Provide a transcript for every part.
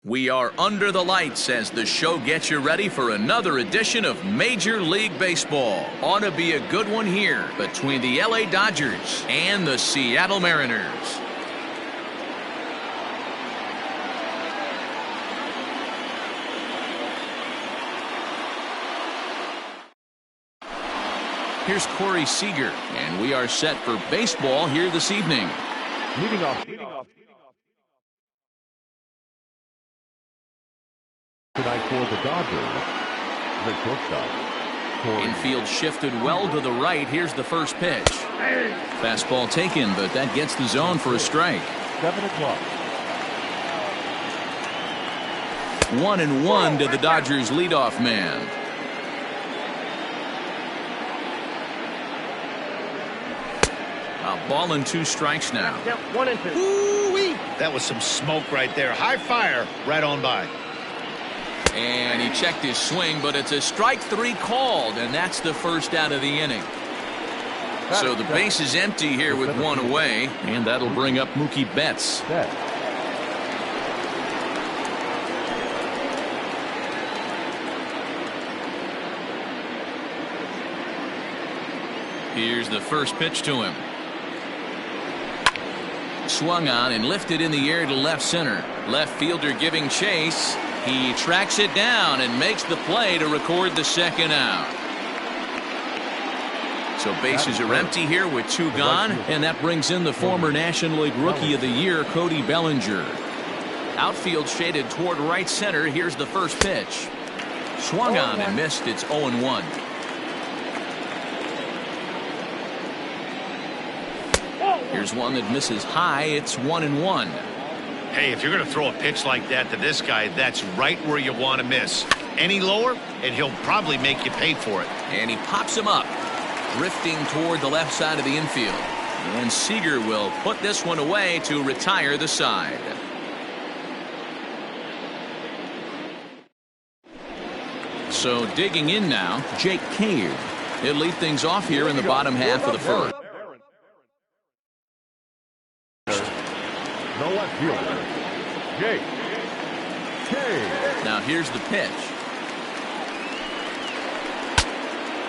We are under the lights as the show gets you ready for another edition of Major League Baseball. Ought to be a good one here between the LA Dodgers and the Seattle Mariners. Here's Corey Seager, and we are set for baseball here this evening. Leading off. Tonight for the Dodgers, the shortstop. Infield shifted well to the right. Here's the first pitch. Fastball taken, but that gets the zone for a strike. 7 o'clock. 1-1 to the Dodgers leadoff man. A ball and 2 strikes now. 1 and 2. Ooh-wee. That was some smoke right there. High fire right on by. And he checked his swing, but it's a strike 3 called, and that's the first out of the inning. So the base is empty here with 1 away, and that'll bring up Mookie Betts. Here's the first pitch to him. Swung on and lifted in the air to left center. Left fielder giving chase. He tracks it down and makes the play to record the second out. So bases are empty here with 2 gone, and that brings in the former National League Rookie of the Year, Cody Bellinger. Outfield shaded toward right center. Here's the first pitch. Swung on and missed. It's 0-1. Here's one that misses high. It's 1-1. Hey, if you're going to throw a pitch like that to this guy, that's right where you want to miss. Any lower, and he'll probably make you pay for it. And he pops him up, drifting toward the left side of the infield. And Seager will put this one away to retire the side. So digging in now, Jake Cave. He'll lead things off here in the bottom half of the first. The left fielder, Jake Cave. Now here's the pitch.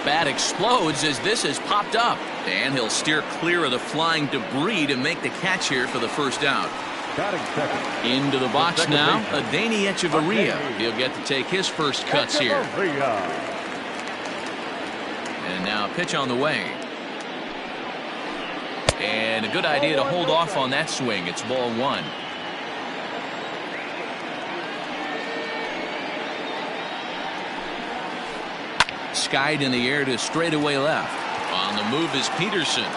Bat explodes as this has popped up. And he'll steer clear of the flying debris to make the catch here for the first out. Batting second. Into the box now, Adeiny Echeverria. He'll get to take his first cuts here. And now a pitch on the way. And a good idea to hold off on that swing. It's ball 1. Skied in the air to straightaway left. On the move is Peterson.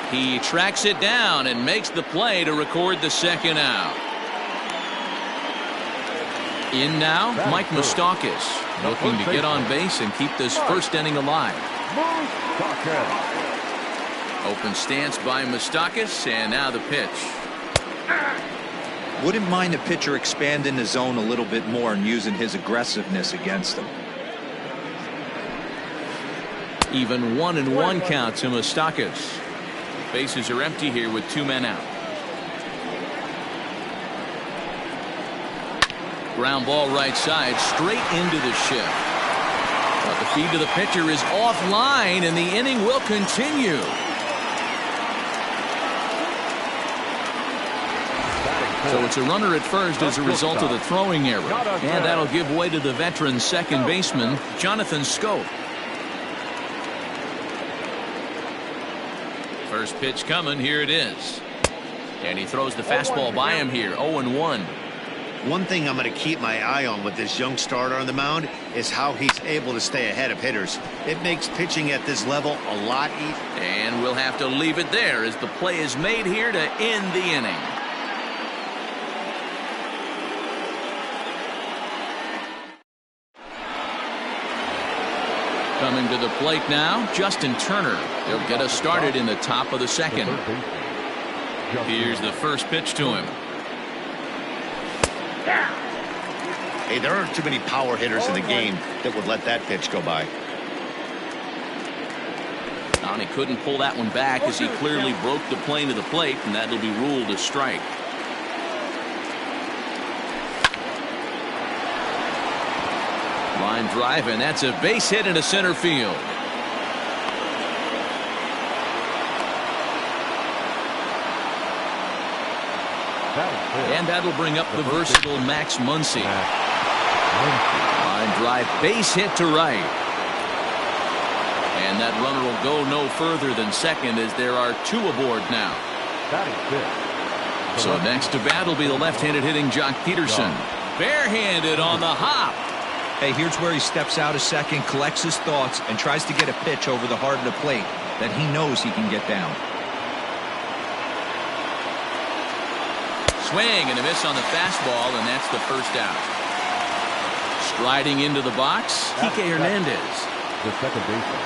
He tracks it down and makes the play to record the second out. In now, Mike Moustakas, looking to get on base and keep this first inning alive. Open stance by Moustakas, and now the pitch. Wouldn't mind the pitcher expanding the zone a little bit more and using his aggressiveness against him. Even 1-1 count to Moustakas. Bases are empty here with 2 men out. Ground ball right side, straight into the shift. But the feed to the pitcher is offline, and the inning will continue. So it's a runner at first as a result of the throwing error. And that'll give way to the veteran second baseman, Jonathan Schoop. First pitch coming. Here it is. And he throws the fastball by him here. 0-1. One thing I'm going to keep my eye on with this young starter on the mound is how he's able to stay ahead of hitters. It makes pitching at this level a lot easier. And we'll have to leave it there as the play is made here to end the inning. Coming to the plate now, Justin Turner. He'll get us started in the top of the second. Here's the first pitch to him. Hey, there aren't too many power hitters in the game that would let that pitch go by. And he couldn't pull that one back as he clearly broke the plane of the plate, and that'll be ruled a strike. Line drive, and that's a base hit into center field. And that'll bring up the versatile Max Muncy. Line drive, base hit to right. And that runner will go no further than second as there are 2 aboard now. So next to bat will be the left-handed hitting Joc Pederson. Barehanded on the hop. Hey, here's where he steps out a second, collects his thoughts, and tries to get a pitch over the heart of the plate that he knows he can get down. Swing and a miss on the fastball, and that's the first out. Striding into the box, Kike Hernandez. The second baseman,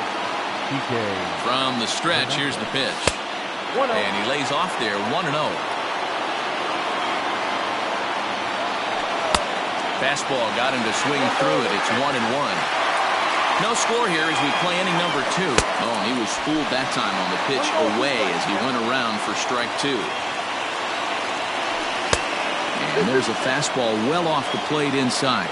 Kike. From the stretch, here's the pitch. And he lays off there, 1-0. Fastball got him to swing through it. It's 1-1. No score here as we play inning number 2. Oh, and he was fooled that time on the pitch away as he went around for strike 2. And there's a fastball well off the plate inside.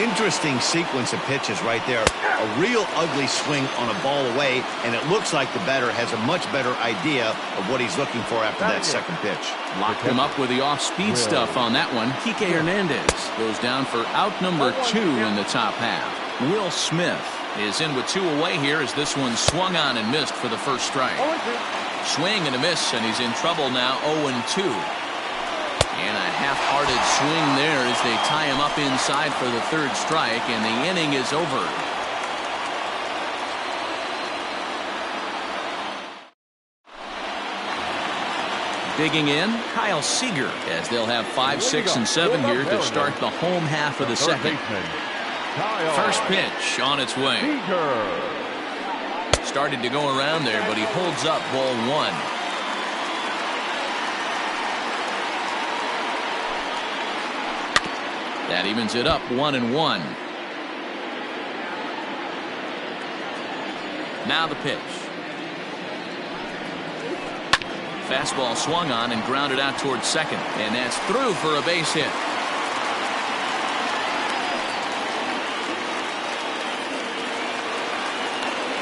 Interesting sequence of pitches right there. A real ugly swing on a ball away, and it looks like the batter has a much better idea of what he's looking for after that second pitch. Locked him up with the off-speed stuff on that one. Kike Hernandez goes down for out number 2 in the top half. Will Smith is in with 2 away here as this one swung on and missed for the first strike. Swing and a miss, and he's in trouble now, 0-2. And a half-hearted swing there as they tie him up inside for the 3rd strike, and the inning is over. Digging in, Kyle Seager, as they'll have 5, 6, and 7 here to start the home half of the second. First pitch on its way. Started to go around there, but he holds up ball 1. That evens it up 1-1. Now the pitch. Fastball swung on and grounded out towards second, and that's through for a base hit.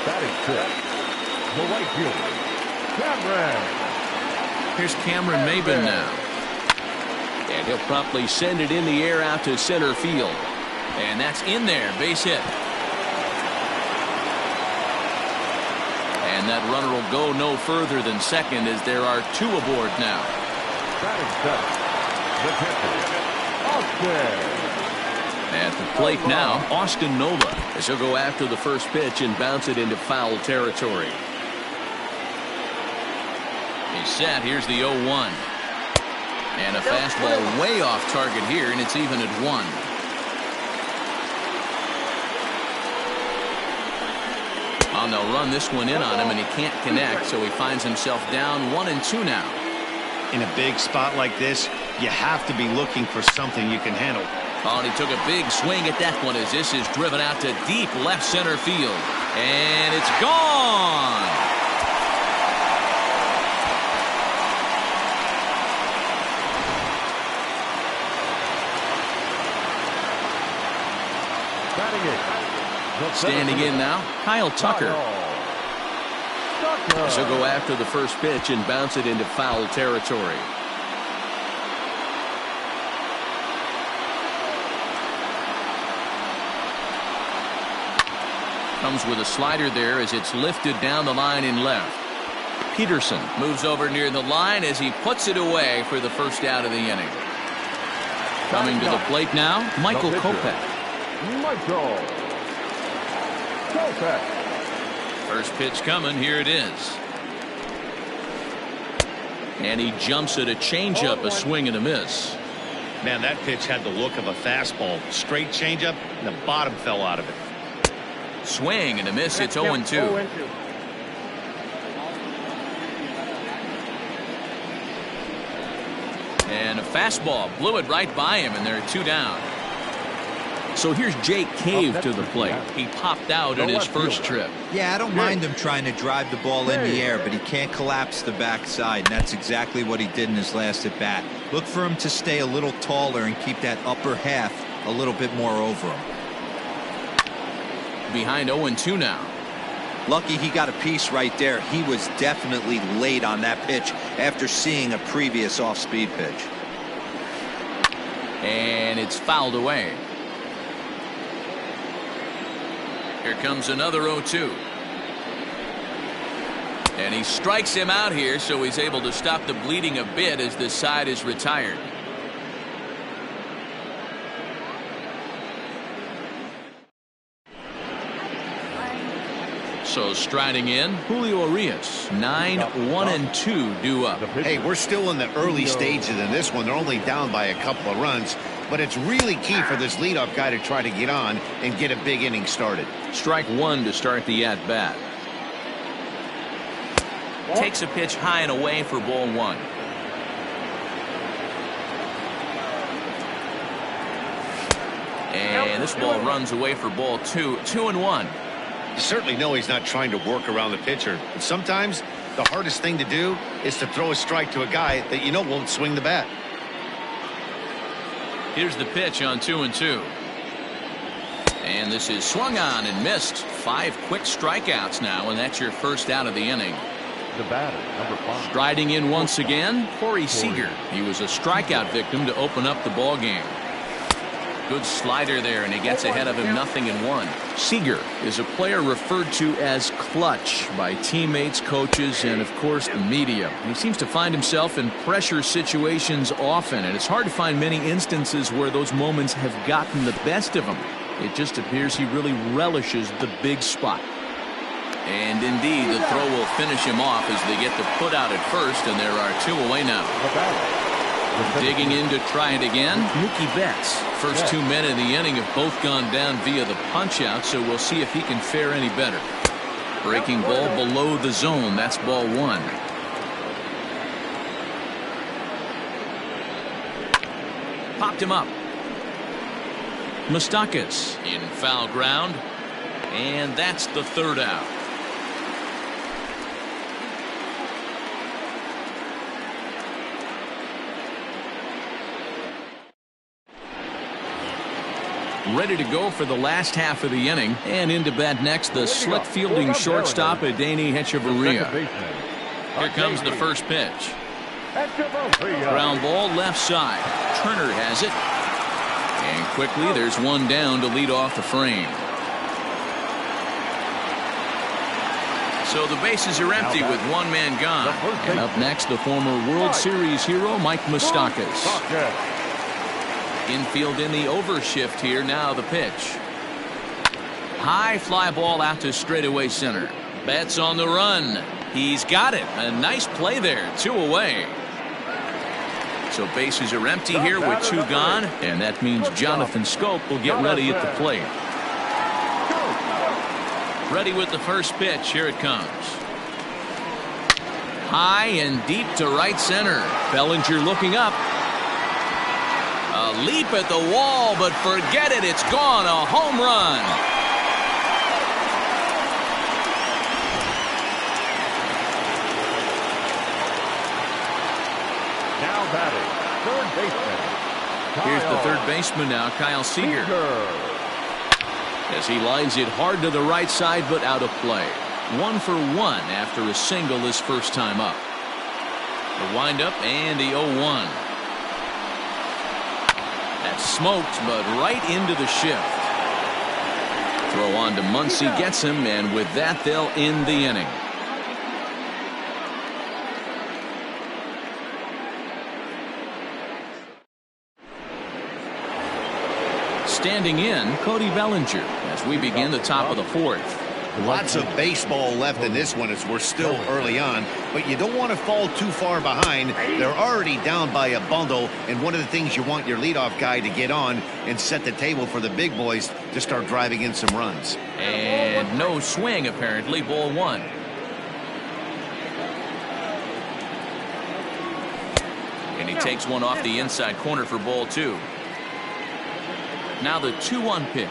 Batting fifth, the right fielder, Cameron. Here's Cameron Maybin now. And he'll promptly send it in the air out to center field. And that's in there, base hit. And that runner will go no further than second as there are 2 aboard now. Batting seventh, the catcher, Austin. At the plate now, Austin Nola, as he'll go after the first pitch and bounce it into foul territory. He's set. Here's the 0-1. And a fastball way off target here, and it's even at 1. Oh, and they'll run this one in on him, and he can't connect, so he finds himself down 1-2 now. In a big spot like this, you have to be looking for something you can handle. Oh, and he took a big swing at that one as this is driven out to deep left center field. And it's gone. Standing in now, Kyle Tucker. So go after the first pitch and bounce it into foul territory. Comes with a slider there as it's lifted down the line in left. Pederson moves over near the line as he puts it away for the first out of the inning. Coming to the plate now, Michael Kopech. First pitch coming. Here it is. And he jumps at a changeup, a swing and a miss. Man, that pitch had the look of a fastball. Straight changeup, and the bottom fell out of it. Swing and a miss. It's 0-2. And a fastball blew it right by him, and there are 2 down. So here's Jake Cave to the plate. He popped out in his first trip. Yeah, I don't mind him trying to drive the ball in the air, but he can't collapse the backside, and that's exactly what he did in his last at bat. Look for him to stay a little taller and keep that upper half a little bit more over him. behind 0-2 now. Lucky he got a piece right there. He was definitely late on that pitch after seeing a previous off-speed pitch. And it's fouled away. Here comes another 0-2. And he strikes him out here, so he's able to stop the bleeding a bit as this side is retired. So striding in, Julio Urias, 9-1-2 due up. Hey, we're still in the early stages in this one. They're only down by a couple of runs, but it's really key for this leadoff guy to try to get on and get a big inning started. Strike one to start the at-bat. Takes a pitch high and away for ball one. And this ball runs away for ball two. 2-1. You certainly know he's not trying to work around the pitcher. But sometimes the hardest thing to do is to throw a strike to a guy that you know won't swing the bat. Here's the pitch on 2-2. And this is swung on and missed. 5 quick strikeouts now, and that's your first out of the inning. The batter, number 5. Striding in once again, Corey Seager. He was a strikeout victim to open up the ball game. Good slider there, and he gets ahead of him 0-1. Seager is a player referred to as clutch by teammates, coaches, and of course the media. He seems to find himself in pressure situations often, and it's hard to find many instances where those moments have gotten the best of him. It just appears he really relishes the big spot. And indeed, the throw will finish him off as they get the put out at first, and there are 2 away now. Digging in to try it again, Mookie Betts. First 2 men in the inning have both gone down via the punch-out, so we'll see if he can fare any better. Breaking ball below the zone. That's ball 1. Popped him up. Moustakas in foul ground, and that's the 3rd out. Ready to go for the last half of the inning, and into bat next, the slick fielding shortstop, Adeiny Hechavarria. Here comes the first pitch. Ground ball left side. Turner has it, and quickly there's one down to lead off the frame. So the bases are empty with one man gone. And up next, the former World Series hero Mike Moustakas. Infield in the overshift here. Now the pitch. High fly ball out to straightaway center. Betts on the run. He's got it. A nice play there. 2 away. So bases are empty here with 2 gone, and that means Jonathan Schoop will get ready at the plate. Ready with the first pitch. Here it comes. High and deep to right center. Bellinger looking up. A leap at the wall, but forget it. It's gone. A home run. Now batting, third baseman. Here's the third baseman now, Kyle Seager. As he lines it hard to the right side, but out of play. 1 for 1 after a single his first time up. The windup and the 0-1. That's smoked, but right into the shift. Throw on to Muncy, gets him, and with that they'll end the inning. Standing in, Cody Bellinger as we begin the top of the 4th. Lots of baseball left in this one as we're still early on, but you don't want to fall too far behind. They're already down by a bundle, and one of the things you want your leadoff guy to get on and set the table for the big boys to start driving in some runs. And no swing, apparently. Ball 1. And he takes one off the inside corner for ball 2. Now the 2-1 pitch.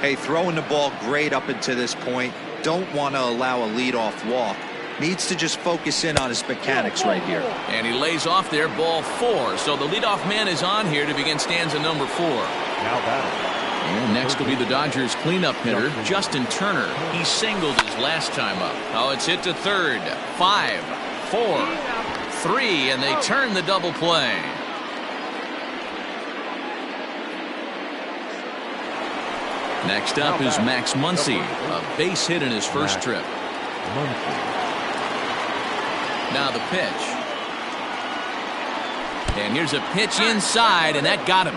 Hey, throwing the ball great up until this point. Don't want to allow a leadoff walk. Needs to just focus in on his mechanics right here. And he lays off there, ball 4. So the leadoff man is on here to begin stanza number 4. Now batting. And next will be the Dodgers cleanup hitter, Justin Turner. He singled his last time up. Oh, it's hit to third. 5, 4, 3, and they turn the double play. Next up is Max Muncy, a base hit in his first trip. Now the pitch. And here's a pitch inside, and that got him.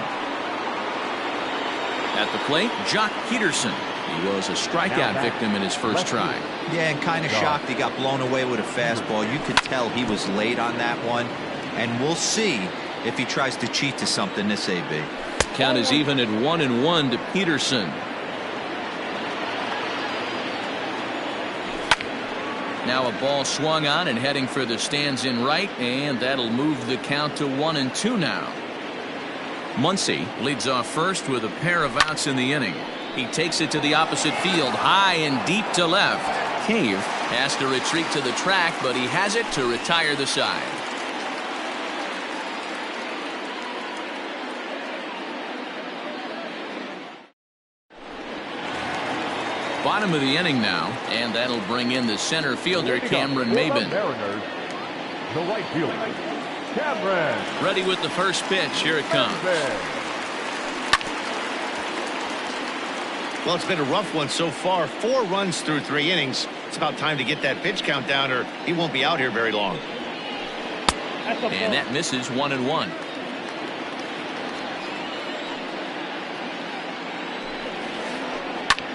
At the plate, Jock Peterson. He was a strikeout victim in his first try. Yeah, and kind of shocked he got blown away with a fastball. You could tell he was late on that one. And we'll see if he tries to cheat to something this AB. Count is even at 1-1 to Peterson. Now a ball swung on and heading for the stands in right, and that'll move the count to 1-2 now. Muncy leads off first with a pair of outs in the inning. He takes it to the opposite field, high and deep to left. Cave has to retreat to the track, but he has it to retire the side. Bottom of the inning now, and that'll bring in the center fielder, Cameron Maybin. The right fielder, Cameron. Ready with the first pitch. Here it comes. Well, it's been a rough one so far. 4 runs through 3 innings. It's about time to get that pitch count down, or he won't be out here very long. And that misses 1-1.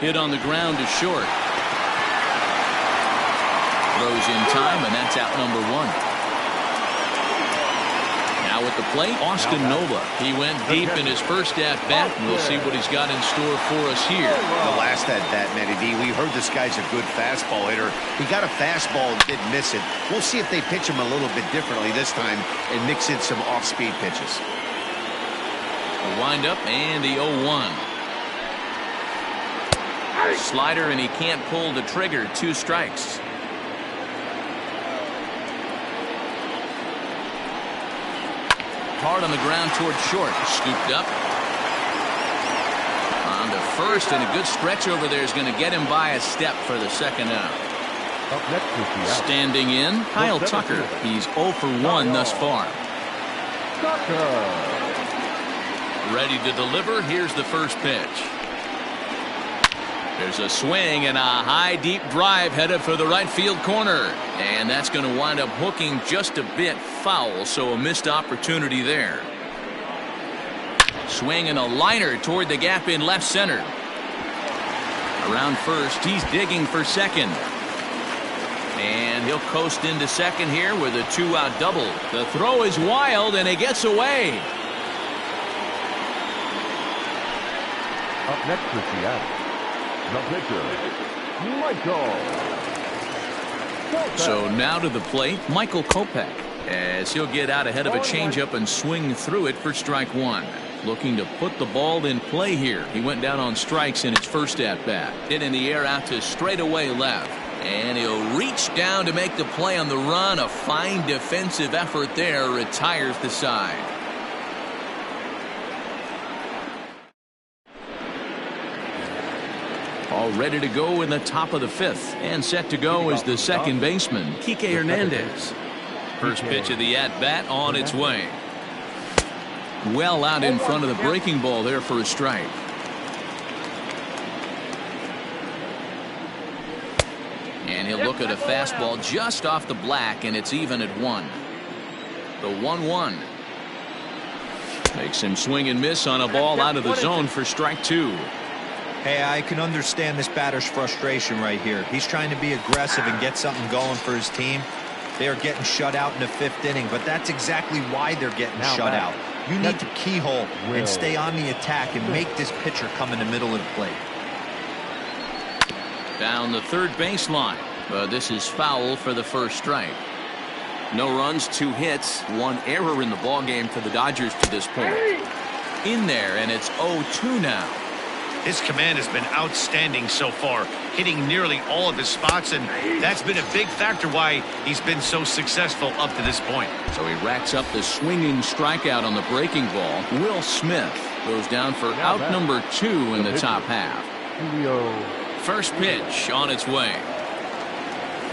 Hit on the ground to short. Throws in time, and that's out number 1. Now at the plate, Austin Nola. He went deep in his first at-bat. We'll see what he's got in store for us here. The last at-bat, Matty D, we heard this guy's a good fastball hitter. He got a fastball and didn't miss it. We'll see if they pitch him a little bit differently this time and mix in some off-speed pitches. A wind-up and the 0-1. Slider, and he can't pull the trigger. 2 strikes. Hard on the ground toward short. Scooped up. On to first, and a good stretch over there is going to get him by a step for the second out. Up next is the out. Standing in, Kyle Tucker. He's 0 for 1 thus far. Tucker. Ready to deliver. Here's the first pitch. There's a swing and a high deep drive headed for the right field corner, and that's going to wind up hooking just a bit foul, so a missed opportunity there. Swing and a liner toward the gap in left center. Around first, he's digging for second, and he'll coast into second here with a 2-out double. The throw is wild, and it gets away. Up next is the out. The pitcher, Michael Kopech. So now to the plate, Michael Kopech, as he'll get out ahead of a changeup and swing through it for strike 1. Looking to put the ball in play here. He went down on strikes in his first at-bat. Hit in the air out to straightaway left. And he'll reach down to make the play on the run. A fine defensive effort there. Retires the side. All ready to go in the top of the 5th. And set to go is the second baseman, Kike Hernandez. First pitch of the at-bat on its way. Well out in front of the breaking ball there for a strike. And he'll look at a fastball just off the black, and it's even at 1. The 1-1. Makes him swing and miss on a ball out of the zone for strike 2. Hey, I can understand this batter's frustration right here. He's trying to be aggressive and get something going for his team. They are getting shut out in the 5th inning, but that's exactly why they're getting shut out. You need to keyhole and stay on the attack and make this pitcher come in the middle of the plate. Down the third baseline, but this is foul for the first strike. No runs, 2 hits, 1 error in the ballgame for the Dodgers to this point. In there, and it's 0-2 now. His command has been outstanding so far, hitting nearly all of his spots, and that's been a big factor why he's been so successful up to this point. So he racks up the swinging strikeout on the breaking ball. Will Smith goes down for out number 2 in the top half. First pitch on its way.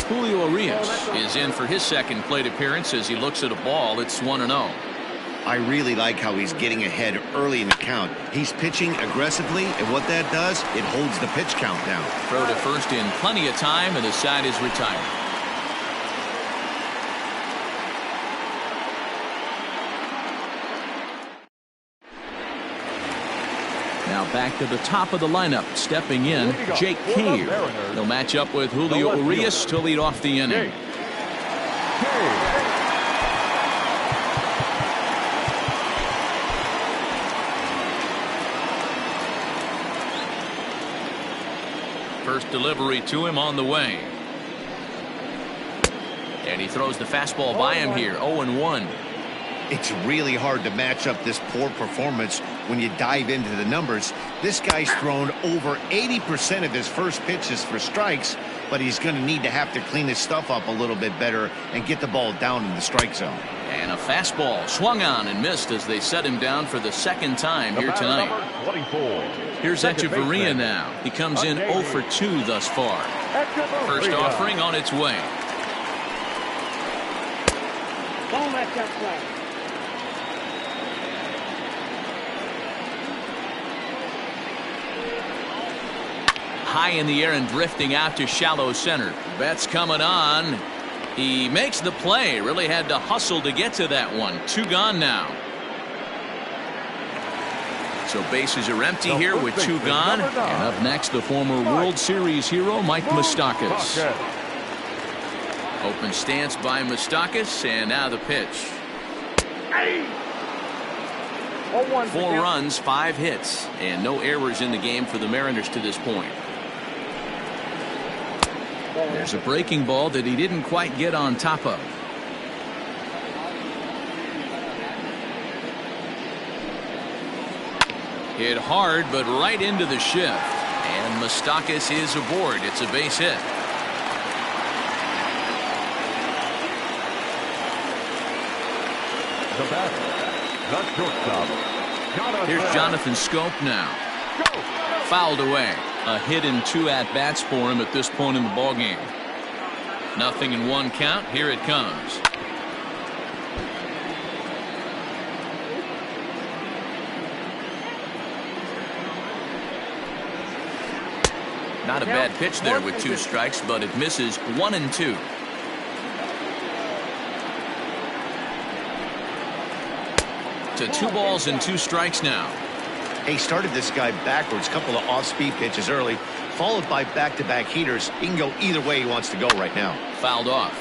Julio Urias is in for his second plate appearance as he looks at a ball. It's 1-0. I really like how he's getting ahead early in the count. He's pitching aggressively, and what that does, it holds the pitch count down. Throw to first in plenty of time, and the side is retired. Now back to the top of the lineup. Stepping in, Jake Cave. He'll match up with Julio Urias to lead off the inning. First delivery to him on the way. And he throws the fastball by him here. 0-1. It's really hard to match up this poor performance when you dive into the numbers. This guy's thrown over 80% of his first pitches for strikes, but he's going to need to have to clean his stuff up a little bit better and get the ball down in the strike zone. And a fastball swung on and missed as they set him down for the second time here tonight. Here's Echeverria now. He comes in 0 for 2 thus far. First offering on its way. Don't let that play. High in the air and drifting out to shallow center. Betts coming on. He makes the play. Really had to hustle to get to that one. 2 gone now. So bases are empty here with 2 gone. And up next, the former World Series hero, Mike Moustakas. Open stance by Moustakas, and now the pitch. 4 runs, 5 hits, and no errors in the game for the Mariners to this point. There's a breaking ball that he didn't quite get on top of. Hit hard, but right into the shift. And Moustakas is aboard. It's a base hit. The batter, the shortstop. Here's Jonathan Schoop now. Fouled away. A hit and 2 at-bats for him at this point in the ballgame. 0-1 count. Here it comes. Not a bad pitch there with 2 strikes, but it misses 1-2. To 2 balls and 2 strikes now. He started this guy backwards, couple of off-speed pitches early, followed by back-to-back heaters. He can go either way he wants to go right now. Fouled off.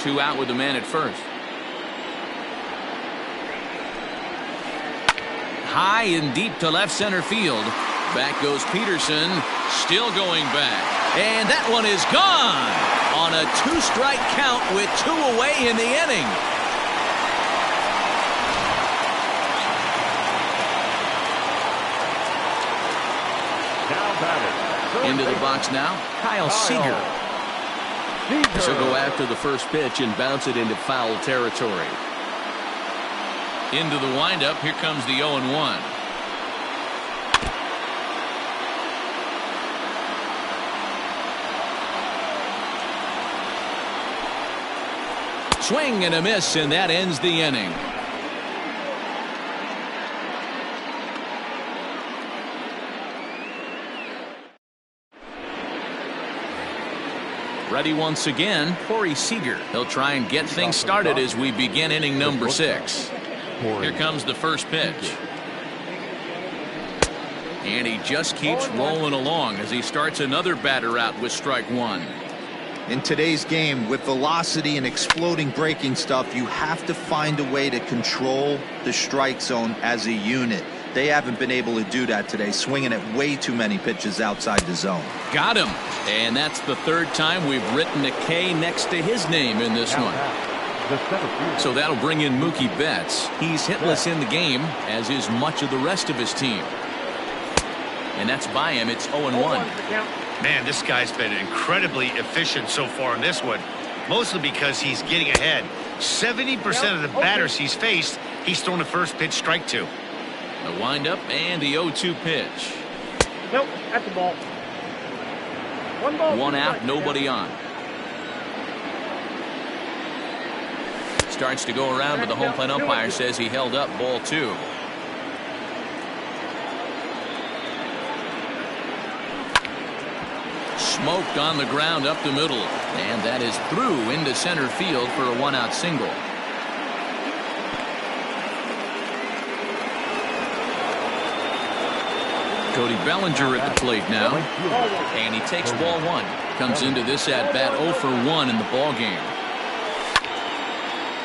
2 out with the man at first. High and deep to left center field. Back goes Peterson, still going back. And that one is gone on a 2-strike count with 2 away in the inning. Into the box now, Kyle Seager. So go after the first pitch and bounce it into foul territory. Into the windup, here comes the 0-1. Swing and a miss, and that ends the inning. Ready once again, Corey Seager. He'll try and get things started as we begin inning number 6. Here comes the first pitch. And he just keeps rolling along as he starts another batter out with strike 1. In today's game, with velocity and exploding breaking stuff, you have to find a way to control the strike zone as a unit. They haven't been able to do that today, swinging at way too many pitches outside the zone. Got him. And that's the 3rd time we've written a K next to his name in this one. The center fielder. So that'll bring in Mookie Betts. He's hitless in the game, as is much of the rest of his team. And that's by him. It's 0-1. Man, this guy's been incredibly efficient so far in this one, mostly because he's getting ahead. 70% of the batters he's faced, he's thrown a first pitch strike to. The windup and the 0-2 pitch. Nope, that's the ball. One ball. One out, nobody on. Starts to go around, but the home plate umpire says he held up ball 2. Smoked on the ground up the middle, and that is through into center field for a 1-out single. Cody Bellinger at the plate now, and he takes ball 1. Comes into this at bat 0 for 1 in the ball game.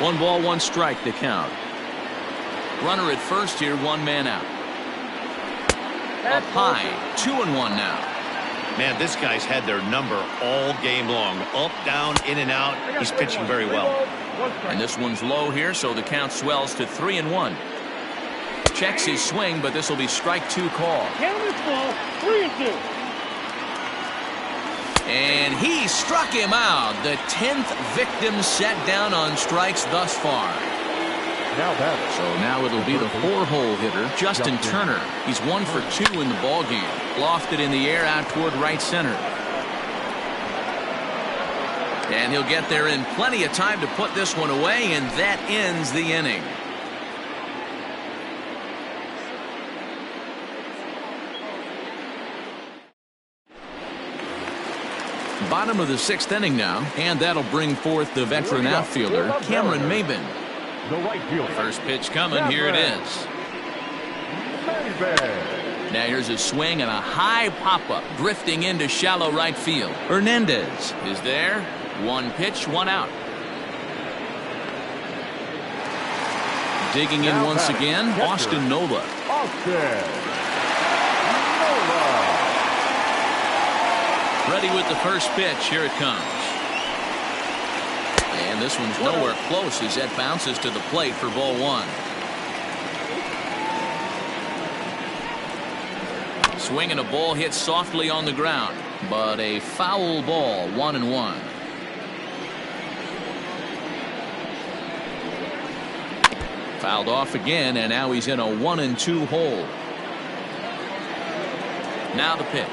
1 ball, 1 strike to count. Runner at first here, 1 man out. Up high, 2-1 now. Man, this guy's had their number all game long. Up, down, in and out. He's pitching very well. And this one's low here, so the count swells to 3-1. Checks his swing, but this will be strike 2 call. Count is full, 3-2. And he struck him out. The 10th victim set down on strikes thus far. Now batter. So now it'll be the 4-hole hitter, Justin Turner. He's 1 for 2 in the ball game. Lofted in the air out toward right center. And he'll get there in plenty of time to put this one away, and that ends the inning. Bottom of the 6th inning now, and that'll bring forth the veteran outfielder, Cameron Maybin. The right fielder. First pitch coming. Here it is. Now here's a swing and a high pop-up, drifting into shallow right field. Hernandez is there. 1 pitch, 1 out. Digging in once again, Austin Nola. Ready with the first pitch. Here it comes. And this one's nowhere close as that bounces to the plate for ball 1. Swinging a ball hit softly on the ground, but a foul ball, 1-1. Fouled off again, and now he's in a 1-2 hole. Now the pitch.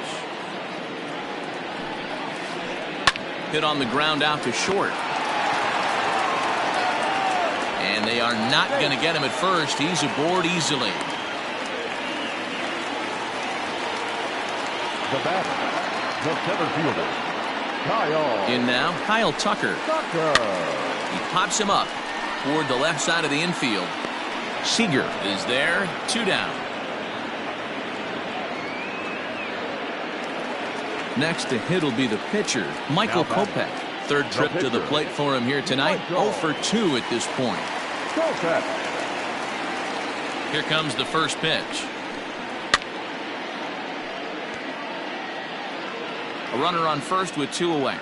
Hit on the ground out to short. And they are not going to get him at first. He's aboard easily. The batter, the center fielder, Kyle. In now, Kyle Tucker. He pops him up toward the left side of the infield. Seager is there. 2 down. Next to hit will be the pitcher, Michael Kopech. Third trip to the plate for him here tonight. 0 for 2 at this point. Here comes the first pitch. A runner on first with 2 away.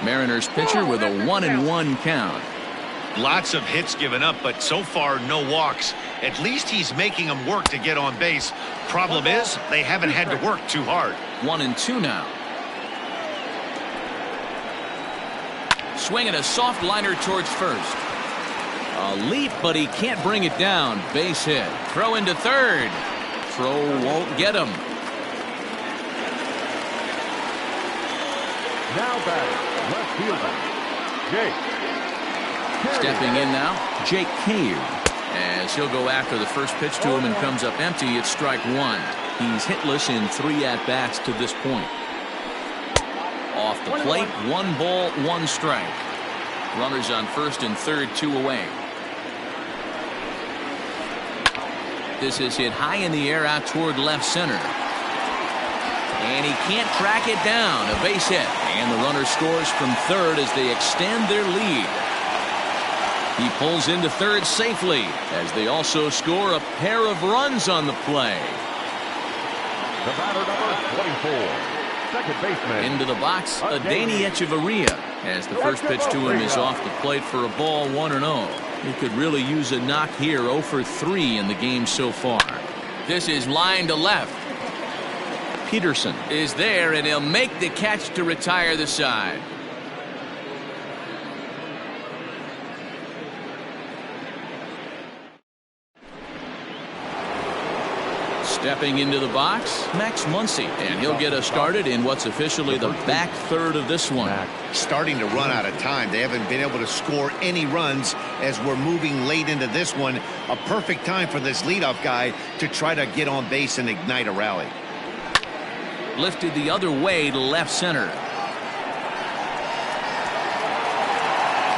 Mariners pitcher with a 1-1 count. Lots of hits given up, but so far no walks. At least he's making them work to get on base. Problem is, they haven't had to work too hard. 1-2 now. Swinging a soft liner towards first. A leap, but he can't bring it down. Base hit. Throw into third. Throw won't get him. Now batting, left fielder, Jake. Stepping in now, Jake Cave. As he'll go after the first pitch to him and comes up empty. It's strike 1. He's hitless in 3 at-bats to this point. Off the plate, 1 ball, 1 strike. Runners on first and third, 2 away. This is hit high in the air out toward left center. And he can't track it down. A base hit. And the runner scores from third as they extend their lead. He pulls into third safely as they also score a pair of runs on the play. The batter, number 24, second baseman. Into the box, Adeiny Echeverria, as the first pitch to him is off the plate for a ball, 1-0. He could really use a knock here, 0 for 3 in the game so far. This is line to left. Peterson is there, and he'll make the catch to retire the side. Stepping into the box, Max Muncy, and he'll get us started in what's officially the back third of this one. Starting to run out of time. They haven't been able to score any runs as we're moving late into this one. A perfect time for this leadoff guy to try to get on base and ignite a rally. Lifted the other way to left center.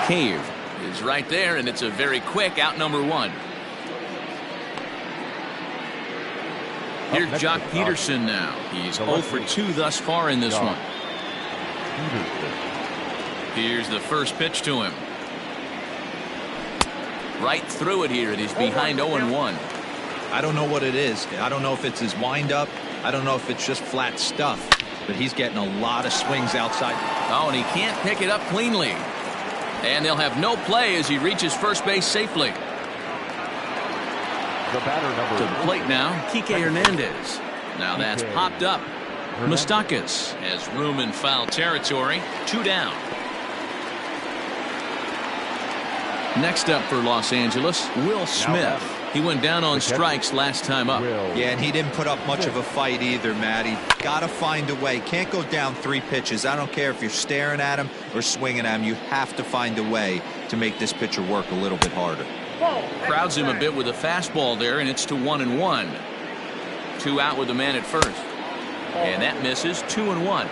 Cave is right there, and it's a very quick out, number 1. Here's Jock Peterson now. He's 0 for 2 thus far in this one. Here's the first pitch to him. Right through it here, and he's behind 0-1. I don't know what it is. I don't know if it's his windup. I don't know if it's just flat stuff. But he's getting a lot of swings outside. Oh, and he can't pick it up cleanly. And they'll have no play as he reaches first base safely. The batter number To the plate now, Kike Hernandez. Now that's popped up. Moustakas has room in foul territory. 2 down. Next up for Los Angeles, Will Smith. He went down on strikes last time up. Yeah, and he didn't put up much of a fight either, Matty. Got to find a way. Can't go down 3 pitches. I don't care if you're staring at him or swinging at him. You have to find a way to make this pitcher work a little bit harder. Crowds him a bit with a fastball there, and it's to 1-1. 2 out with the man at first. And that misses. 2-1.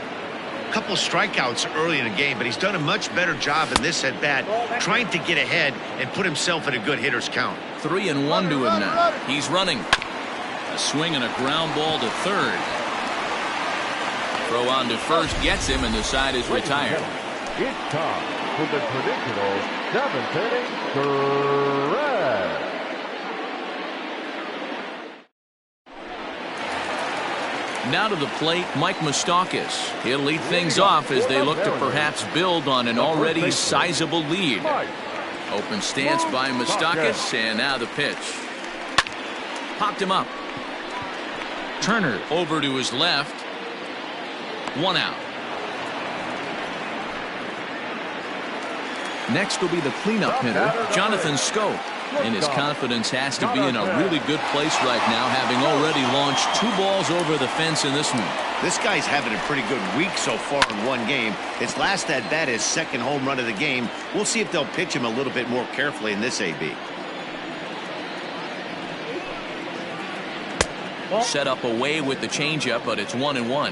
Couple strikeouts early in the game, but he's done a much better job in this at bat, trying to get ahead and put himself in a good hitter's count. 3-1 to him now. He's running. A swing and a ground ball to third. Throw on to first gets him, and the side is retired. It's time for the traditional 7th inning stretch. Now to the plate, Mike Moustakas. He'll lead things off as they look to perhaps build on an already sizable lead. Open stance by Moustakas, and now the pitch. Popped him up. Turner over to his left. 1 out. Next will be the cleanup hitter, Jonathan Schoop. And his confidence has to be in a really good place right now, having already launched 2 balls over the fence in this one. This guy's having a pretty good week so far in one game. His last at bat, his second home run of the game. We'll see if they'll pitch him a little bit more carefully in this AB. Set up away with the changeup, but it's 1-1.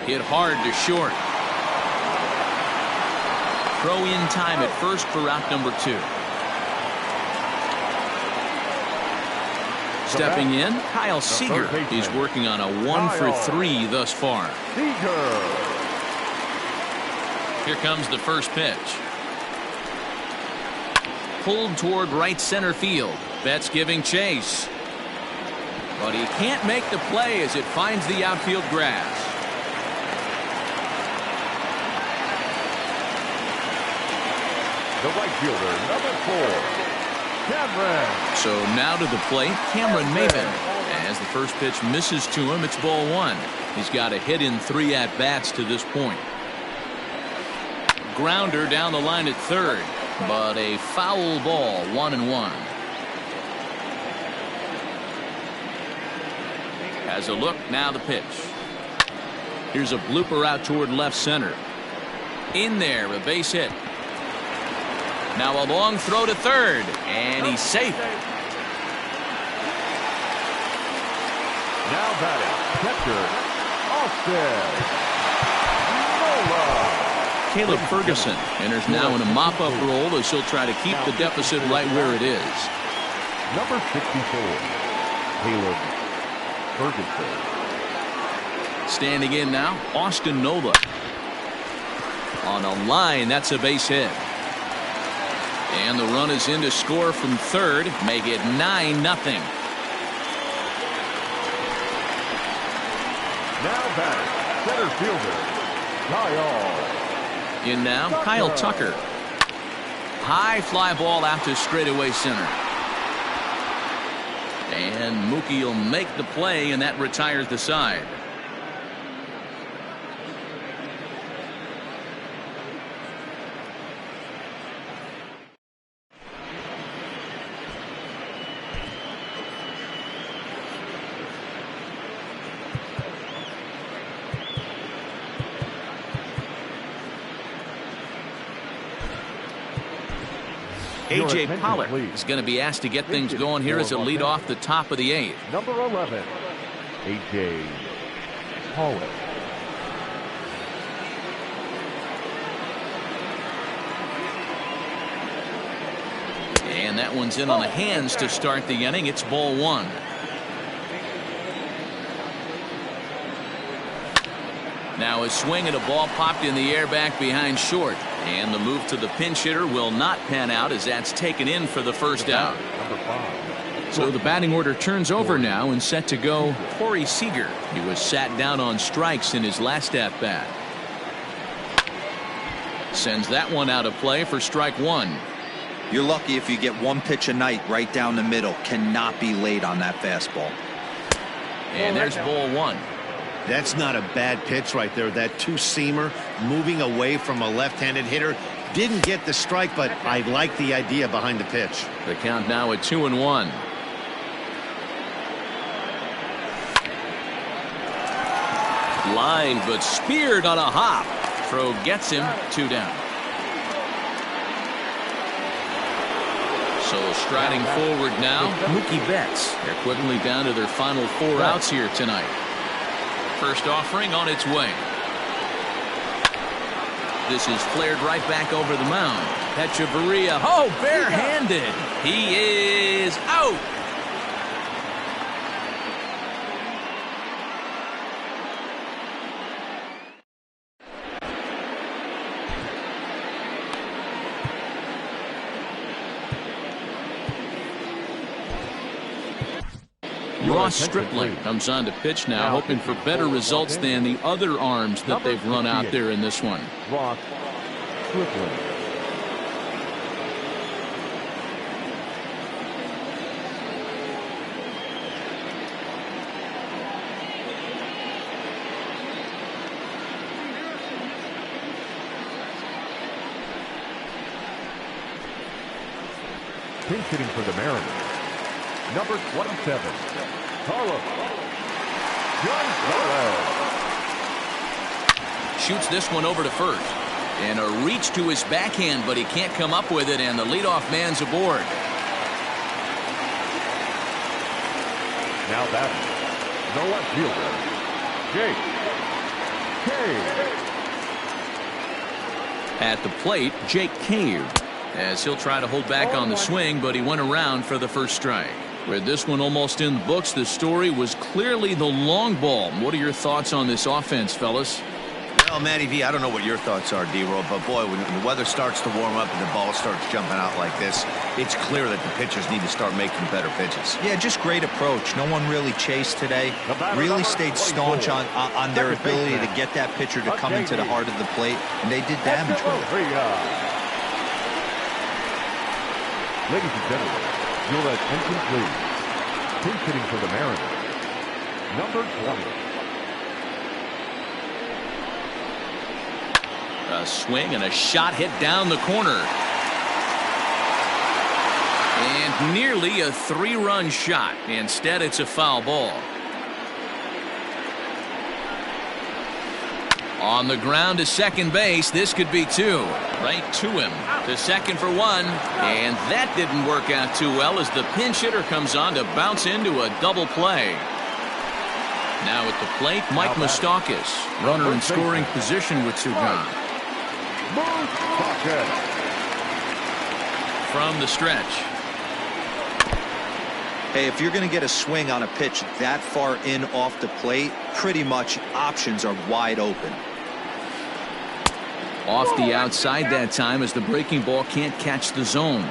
Hit hard to short. Throw in time at first for out number 2. Stepping in, Kyle Seager. He's working on a 1 for 3 thus far. Here comes the first pitch. Pulled toward right center field. Betts giving chase. But he can't make the play as it finds the outfield grass. The right fielder, number 4, Cameron. So now to the plate, Cameron Maybin. As the first pitch misses to him, it's ball 1. He's got a hit in 3 at-bats to this point. Grounder down the line at third, but a foul ball, 1-1. Has a look, now the pitch. Here's a blooper out toward left center. In there, a base hit. Now a long throw to third, and he's safe. Now batting, catcher, Austin Nola. Caleb Ferguson enters now in a mop-up role as he'll try to keep the deficit right where it is. Number 64, Caleb Ferguson. Standing in now, Austin Nola. On a line, that's a base hit. And the run is in to score from third, make it 9-0. Now batting, center fielder, Kyle. In now, Kyle Tucker. High fly ball out to straightaway center. And Mookie will make the play, and that retires the side. A.J. Pollock is going to be asked to get things going here as a lead off the top of the 8th. Number 11, A.J. Pollock. And that one's in on the hands to start the inning. It's ball 1. Now a swing and a ball popped in the air back behind short. And the move to the pinch hitter will not pan out as that's taken in for the first out. Number 5. So the batting order turns over now and set to go Corey Seager. He was sat down on strikes in his last at bat. Sends that one out of play for strike 1. You're lucky if you get one pitch a night right down the middle. Cannot be late on that fastball. And there's ball 1. That's not a bad pitch right there. That two-seamer moving away from a left-handed hitter. Didn't get the strike, but I like the idea behind the pitch. The count now at 2-1. Line, but speared on a hop. Throw gets him. 2 down. So striding forward now, Mookie Betts. They're quickly down to their final 4 outs here tonight. First offering on its way. This is flared right back over the mound. Hechavarria, barehanded. He is out. Ross Stripling comes on to pitch now, hoping for better results than the other arms that they've run out there in this one. Ross Stripling. Pinch hitting for the Mariners. Number 27, Carlos Gonzalez. Shoots this one over to first. And a reach to his backhand, but he can't come up with it, and the leadoff man's aboard. Now batting, the left fielder, Jake Cave. At the plate, Jake Cave, as he'll try to hold back on the swing, but he went around for the first strike. With this one almost in the books, the story was clearly the long ball. What are your thoughts on this offense, fellas? Well, Matty V, I don't know what your thoughts are, D-Roll, but boy, when the weather starts to warm up and the ball starts jumping out like this, it's clear that the pitchers need to start making better pitches. Yeah, just great approach. No one really chased today. Really stayed staunch on their ability to get that pitcher to come into the heart of the plate, and they did damage with it. Ladies and gentlemen, your attention please. Pinch hitting for the Mariners, number 20. A swing and a shot hit down the corner. And nearly a 3-run shot. Instead, it's a foul ball. On the ground to second base. This could be 2. Right to him. To second for 1. And that didn't work out too well as the pinch hitter comes on to bounce into a double play. Now at the plate, Mike Moustakas. Runner in scoring position with 2 gone. From the stretch. Hey, if you're going to get a swing on a pitch that far in off the plate, pretty much options are wide open. Off the outside that time as the breaking ball can't catch the zone.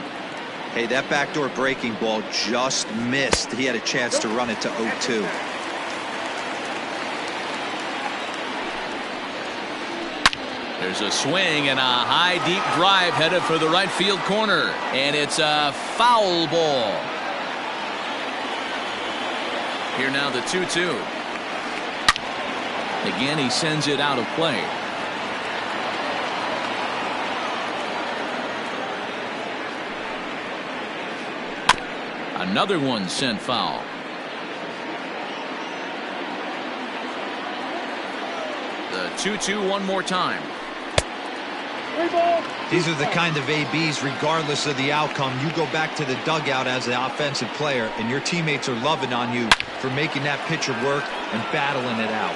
Hey, that backdoor breaking ball just missed. He had a chance to run it to 0-2. There's a swing and a high deep drive headed for the right field corner, and it's a foul ball. Here now the 2-2. Again, he sends it out of play. Another one sent foul. The 2-2 one more time. These are the kind of ABs, regardless of the outcome. You go back to the dugout as an offensive player, and your teammates are loving on you for making that pitcher work and battling it out.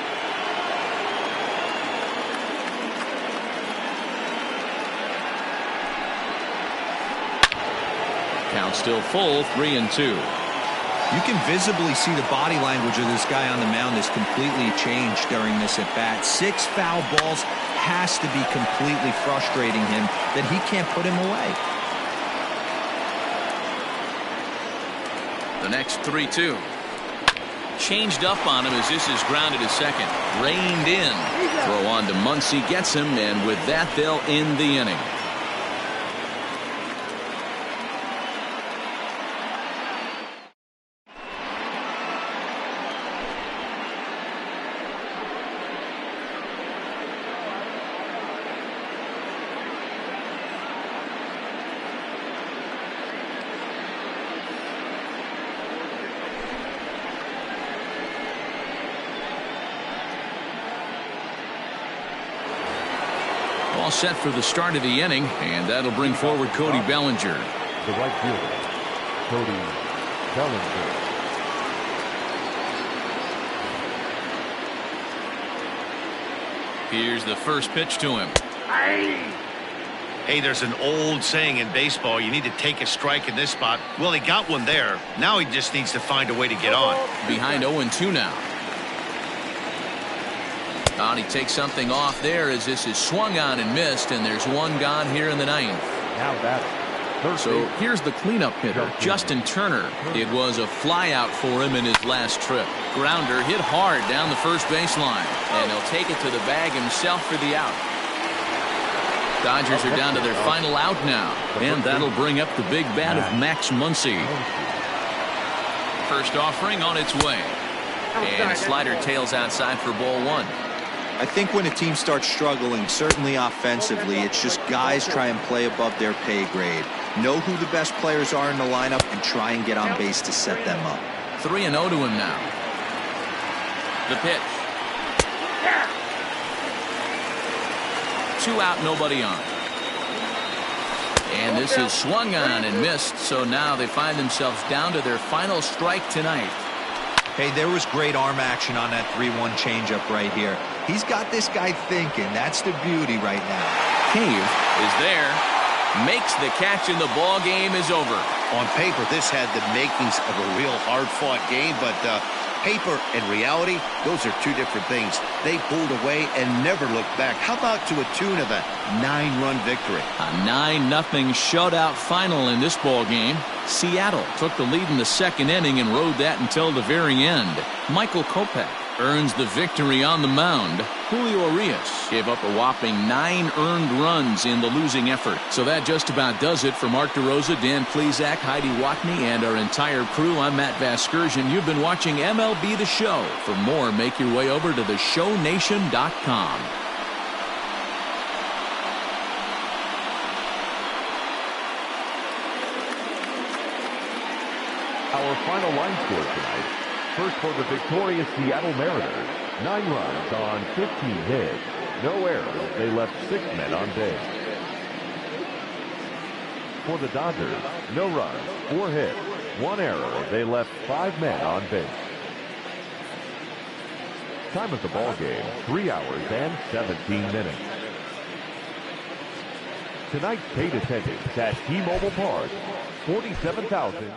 Count still full, 3-2. You can visibly see the body language of this guy on the mound has completely changed during this at-bat. 6 foul balls has to be completely frustrating him that he can't put him away. The next 3-2. Changed up on him as this is grounded to second. Reined in. Throw on to Muncy, gets him, and with that they'll end the inning. All set for the start of the inning, and that'll bring forward Cody Bellinger. The right fielder, Cody Bellinger. Here's the first pitch to him. Hey, there's an old saying in baseball, you need to take a strike in this spot. Well, he got one there. Now he just needs to find a way to get on. Behind 0-2 now. And he takes something off there as this is swung on and missed, and there's one gone here in the ninth. Now batting. So here's the cleanup hitter, Justin Turner. It was a flyout for him in his last trip. Grounder hit hard down the first baseline, and he'll take it to the bag himself for the out. Dodgers are down to their final out now, and that'll bring up the big bat of Max Muncy. First offering on its way, and a slider tails outside for ball 1. I think when a team starts struggling, certainly offensively, it's just guys try and play above their pay grade. Know who the best players are in the lineup and try and get on base to set them up. 3-0 to him now. The pitch. 2 out, nobody on. And this is swung on and missed, so now they find themselves down to their final strike tonight. Hey, there was great arm action on that 3-1 changeup right here. He's got this guy thinking. That's the beauty right now. Cave is there, makes the catch, and the ball game is over. On paper, this had the makings of a real hard-fought game, but paper and reality, those are two different things. They pulled away and never looked back. How about to a tune of a 9-run victory? A 9-0 shutout final in this ball game. Seattle took the lead in the second inning and rode that until the very end. Michael Kopech earns the victory on the mound. Julio Urias gave up a whopping 9 earned runs in the losing effort. So that just about does it for Mark DeRosa, Dan Plesac, Heidi Watney, and our entire crew. I'm Matt Vasgersian. You've been watching MLB The Show. For more, make your way over to theshownation.com. Our final line score tonight. First for the victorious Seattle Mariners, 9 runs on 15 hits. No errors. They left 6 men on base. For the Dodgers, no runs, 4 hits, 1 error. They left 5 men on base. Time of the ball game, 3 hours and 17 minutes. Tonight's paid attendance at T-Mobile Park, 47,000.